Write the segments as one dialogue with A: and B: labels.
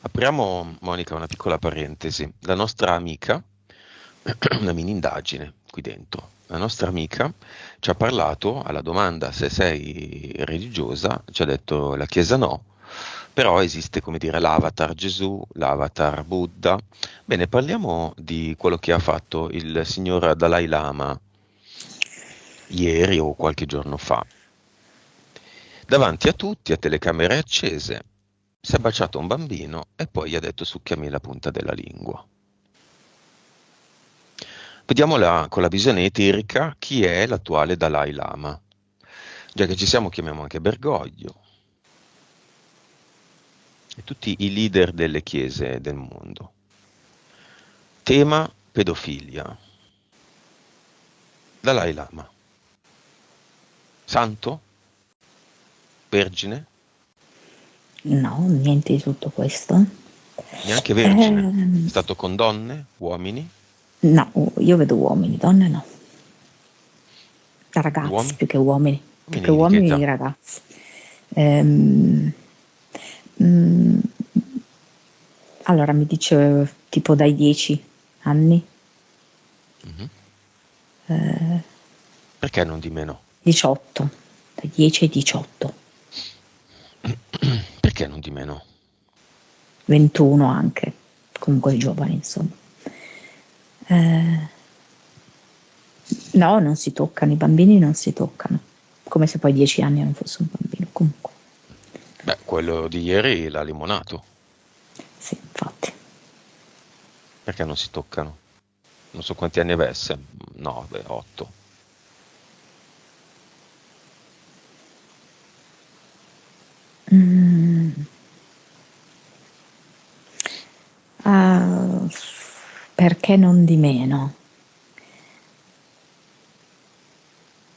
A: Apriamo, Monica, una piccola parentesi. La nostra amica, una mini indagine qui dentro. La nostra amica ci ha parlato alla domanda se sei religiosa, ci ha detto la Chiesa no, però esiste, come dire, l'avatar Gesù, l'avatar Buddha. Bene, parliamo di quello che ha fatto il signor Dalai Lama ieri o qualche giorno fa. Davanti a tutti, a telecamere accese, si è baciato un bambino e poi gli ha detto succhiami la punta della lingua. Vediamola con la visione eterica chi è l'attuale Dalai Lama. Già che ci siamo, chiamiamo anche Bergoglio e tutti i leader delle chiese del mondo. Tema pedofilia. Dalai Lama. Santo? Vergine?
B: No, niente di tutto questo.
A: Neanche vergine. È stato con donne? Uomini?
B: No, io vedo uomini, donne no. Ragazzi
A: Uomini?
B: più che uomini, più che
A: Uomini di che
B: uomini
A: età?
B: ragazzi. Ehm, mm, allora mi dice tipo dai 10 anni,
A: Mhm.
B: eh,
A: Perché non di meno?
B: 18, dai 10 ai 18,
A: Perché non di meno?
B: 21 anche, comunque giovani insomma. Eh, no, non si toccano, i bambini non si toccano, come se poi 10 anni non fosse un bambino, comunque.
A: Beh, quello di ieri l'ha limonato.
B: Sì, infatti.
A: Perché non si toccano? Non so quanti anni avesse. No, beh, 8.
B: Mm. Ah, perché non di meno?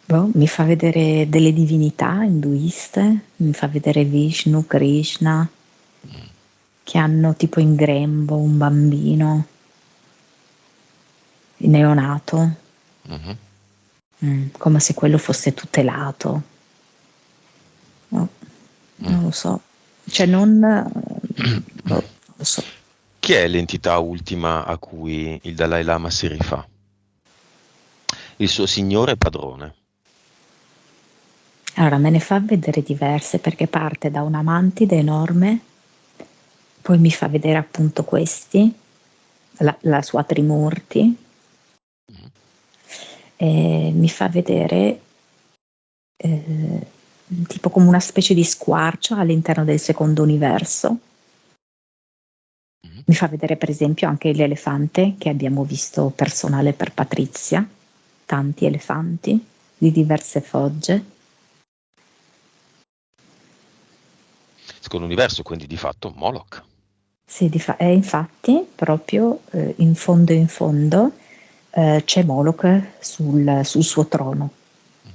B: Boh, mi fa vedere delle divinità induiste, mi fa vedere Vishnu, Krishna,
A: Mm.
B: che hanno tipo in grembo un bambino neonato,
A: Mhm.
B: come se quello fosse tutelato. No,
A: Mm.
B: non lo so, cioè non, boh, non lo so.
A: Chi è l'entità ultima a cui il Dalai Lama si rifà? Il suo signore e padrone.
B: Allora me ne fa vedere diverse perché parte da una mantide enorme, poi mi fa vedere appunto questi, la sua Trimurti,
A: Mhm.
B: mi fa vedere eh, tipo come una specie di squarcio all'interno del secondo universo.
A: Mhm.
B: Mi fa vedere per esempio anche l'elefante che abbiamo visto personale per Patrizia, tanti elefanti di diverse fogge.
A: Secondo universo, quindi di fatto Moloch.
B: Sì, e infatti proprio in fondo c'è Moloch sul suo trono.
A: Mhm.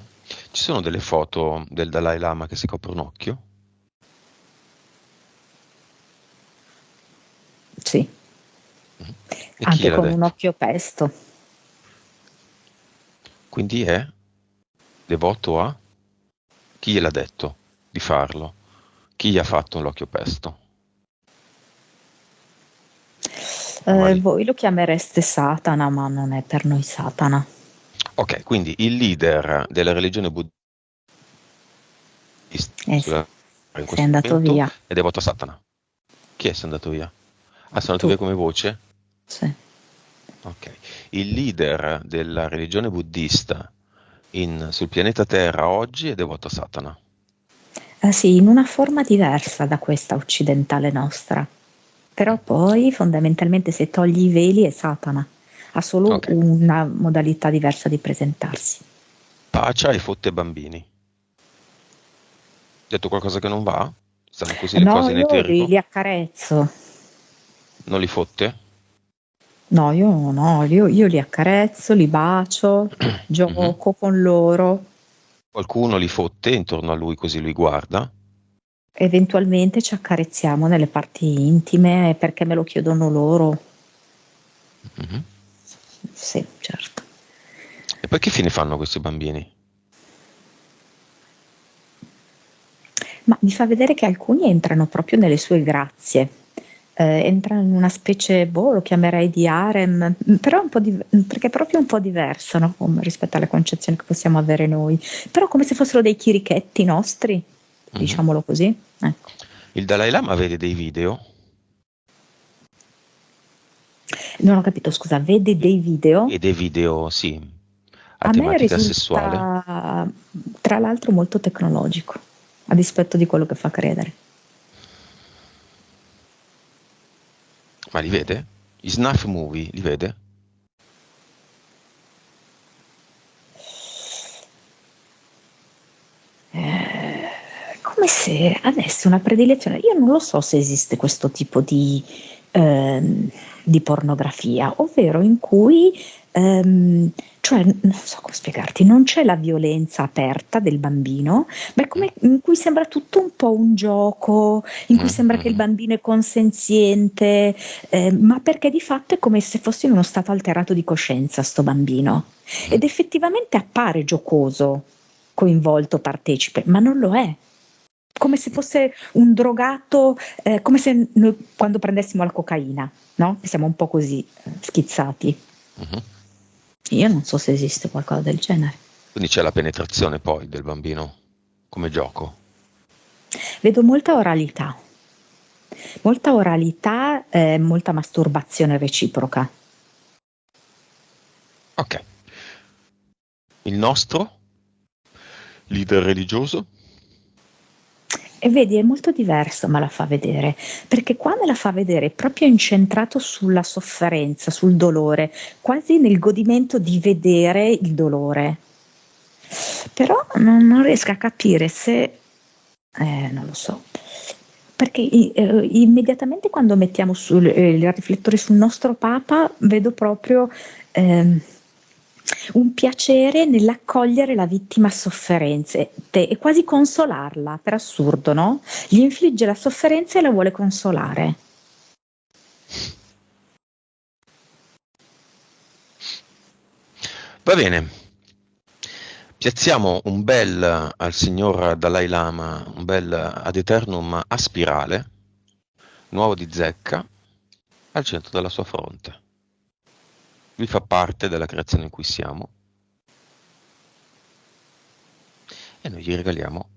A: Ci sono delle foto del Dalai Lama che si copre un occhio?
B: Sì,
A: Mhm. E chi
B: anche
A: gliel'ha
B: con un
A: detto?
B: occhio pesto.
A: Quindi è devoto a? Chi gliel'ha detto di farlo? Chi gli ha fatto l'occhio pesto? Mali.
B: Voi lo chiamereste Satana, ma non è per noi Satana.
A: Ok, quindi il leader della religione buddista
B: Sì,
A: in
B: sei
A: questo
B: andato
A: momento
B: via.
A: è devoto a Satana. Chi è se è andato via? Ah, sono andato
B: Tu,
A: via come voce?
B: sì.
A: Ok. Il leader della religione buddista sul pianeta Terra oggi è devoto a Satana.
B: Sì, in una forma diversa da questa occidentale nostra. Però poi fondamentalmente se togli i veli è Satana, ha solo
A: Ok.
B: una modalità diversa di presentarsi.
A: Pacia e fotte bambini. Detto qualcosa che non va? Stanno così le
B: No,
A: cose in
B: io
A: eterico?
B: li accarezzo.
A: Non li fotte?
B: No, io no, io li accarezzo, li bacio,
A: Mhm.
B: gioco con loro,
A: Qualcuno li fotte intorno a lui così lui guarda?
B: eventualmente ci accarezziamo nelle parti intime perché me lo chiedono loro.
A: Mhm.
B: Sì, certo.
A: E poi che fine fanno questi bambini?
B: Ma mi fa vedere che alcuni entrano proprio nelle sue grazie, entra in una specie, lo chiamerei di harem, però perché è proprio un po' diverso, no? Rispetto alle concezioni che possiamo avere noi, però come se fossero dei chirichetti nostri,
A: Mhm.
B: diciamolo così, ecco.
A: Il Dalai Lama vede dei video
B: Non ho capito, scusa, vede dei video?
A: e dei video, sì, a
B: A me
A: tematica sessuale.
B: risulta, tra l'altro, molto tecnologico, a dispetto di quello che fa credere.
A: Ma li vede? Gli snuff movie, li vede?
B: Come se avesse una predilezione. Io non lo so se esiste questo tipo di pornografia, ovvero in cui, cioè, non so come spiegarti, non c'è la violenza aperta del bambino, ma è
A: Mm,
B: come in cui sembra tutto un po' un gioco, in cui sembra che il
A: mhm.
B: bambino è consenziente, ma perché di fatto è come se fosse in uno stato alterato di coscienza sto bambino.
A: Mhm.
B: Ed effettivamente appare giocoso, coinvolto, partecipe, ma non lo è. Come se fosse un drogato, come se noi quando prendessimo la cocaina, no? Siamo un po' così schizzati.
A: Mhm.
B: Io non so se esiste qualcosa del genere.
A: Quindi c'è la penetrazione poi del bambino come gioco.
B: Vedo molta oralità, molta masturbazione reciproca.
A: Ok. Il nostro leader religioso?
B: E vedi, è molto diverso, ma la fa vedere, perché qua me la fa vedere proprio incentrato sulla sofferenza, sul dolore, quasi nel godimento di vedere il dolore. Però non riesco a capire se, non lo so, perché immediatamente quando mettiamo il riflettore sul nostro Papa, vedo proprio ehm, un piacere nell'accogliere la vittima a sofferenze e quasi consolarla, per assurdo, no? Gli infligge la sofferenza e la vuole consolare.
A: Va bene. Piazziamo un bel al signor Dalai Lama, un bel ad eternum a spirale, nuovo di zecca, al centro della sua fronte. Lui fa parte della creazione in cui siamo e noi gli regaliamo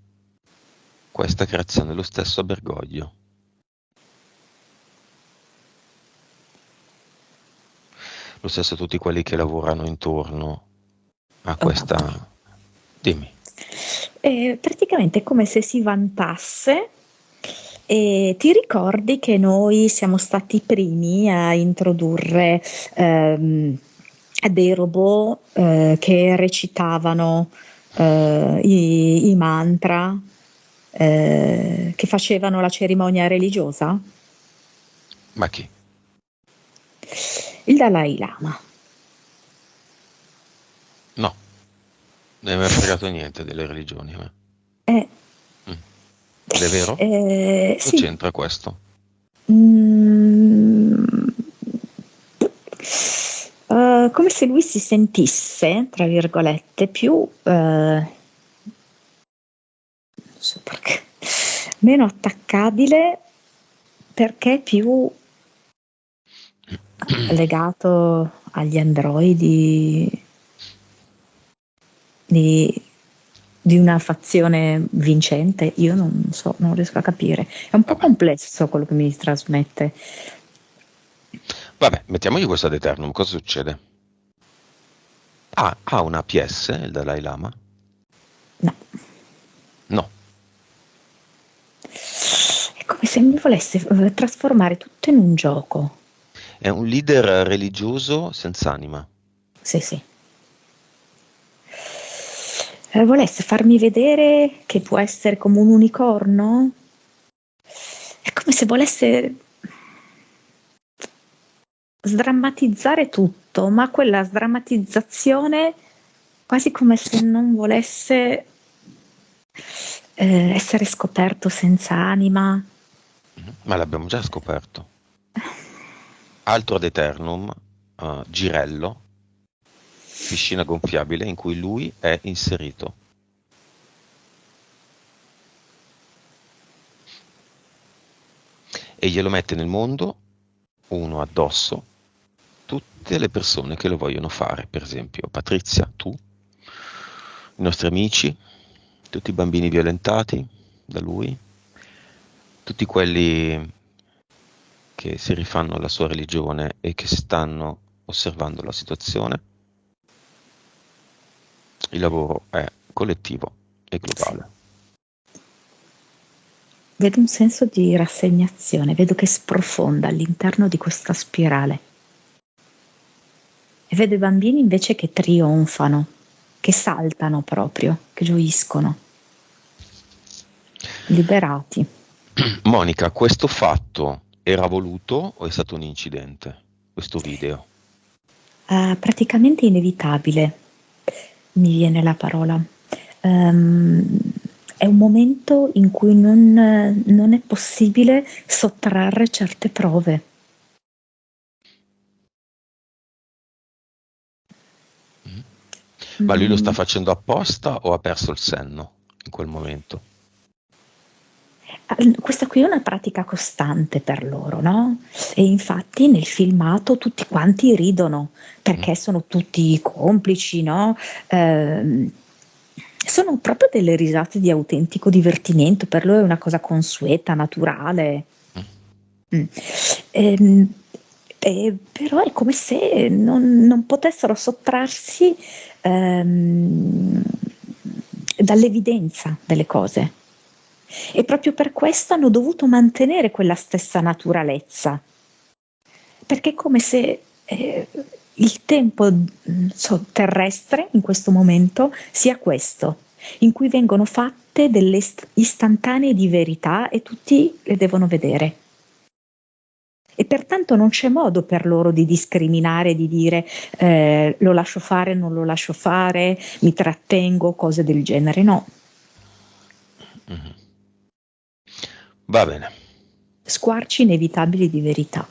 A: questa creazione, lo stesso a Bergoglio. Lo stesso a tutti quelli che lavorano intorno a
B: Oh, mamma mia.
A: questa... Dimmi.
B: Praticamente è come se si vantasse. E ti ricordi che noi siamo stati i primi a introdurre dei robot che recitavano i mantra, che facevano la cerimonia religiosa?
A: Ma chi?
B: Il Dalai Lama.
A: No, non mi è mai fregato niente delle religioni a me.
B: Eh,
A: Mm. Ed è vero? Cosa
B: sì.
A: c'entra questo?
B: Mm, come se lui si sentisse, tra virgolette, più, non so perché, meno attaccabile perché più legato agli androidi di, di una fazione vincente. Io non so, non riesco a capire. È un po'
A: Vabbè,
B: complesso quello che mi trasmette.
A: vabbè, mettiamogli questo ad eternum, cosa succede? Ha una PS, il Dalai Lama?
B: No.
A: No.
B: È come se mi volesse trasformare tutto in un gioco.
A: È un leader religioso senza anima.
B: Sì, sì. Volesse farmi vedere che può essere come un unicorno? È come se volesse sdrammatizzare tutto, ma quella sdrammatizzazione quasi come se non volesse essere scoperto senza anima.
A: Ma l'abbiamo già scoperto. Altro ad eternum, Girello, piscina gonfiabile in cui lui è inserito. e glielo mette nel mondo uno addosso tutte le persone che lo vogliono fare, per esempio Patrizia, tu, i nostri amici, tutti i bambini violentati da lui, tutti quelli che si rifanno alla sua religione e che stanno osservando la situazione. Il lavoro è collettivo e globale.
B: Vedo un senso di rassegnazione, vedo che sprofonda all'interno di questa spirale. E vedo i bambini invece che trionfano, che saltano proprio, che gioiscono, liberati.
A: Monica, questo fatto era voluto o è stato un incidente? Questo video?
B: Praticamente inevitabile, mi viene la parola. È un momento in cui non è possibile sottrarre certe prove.
A: Ma lui lo sta facendo apposta o ha perso il senno in quel momento?
B: Questa qui è una pratica costante per loro, no? E infatti nel filmato tutti quanti ridono perché sono tutti complici, no? Sono proprio delle risate di autentico divertimento, per loro è una cosa consueta, naturale. Però è come se non potessero sottrarsi dall'evidenza delle cose. E proprio per questo hanno dovuto mantenere quella stessa naturalezza, perché è come se il tempo terrestre in questo momento sia questo, in cui vengono fatte delle istantanee di verità e tutti le devono vedere. E pertanto non c'è modo per loro di discriminare, di dire lo lascio fare, non lo lascio fare, mi trattengo, cose del genere, no.
A: Va bene.
B: Squarci inevitabili di verità.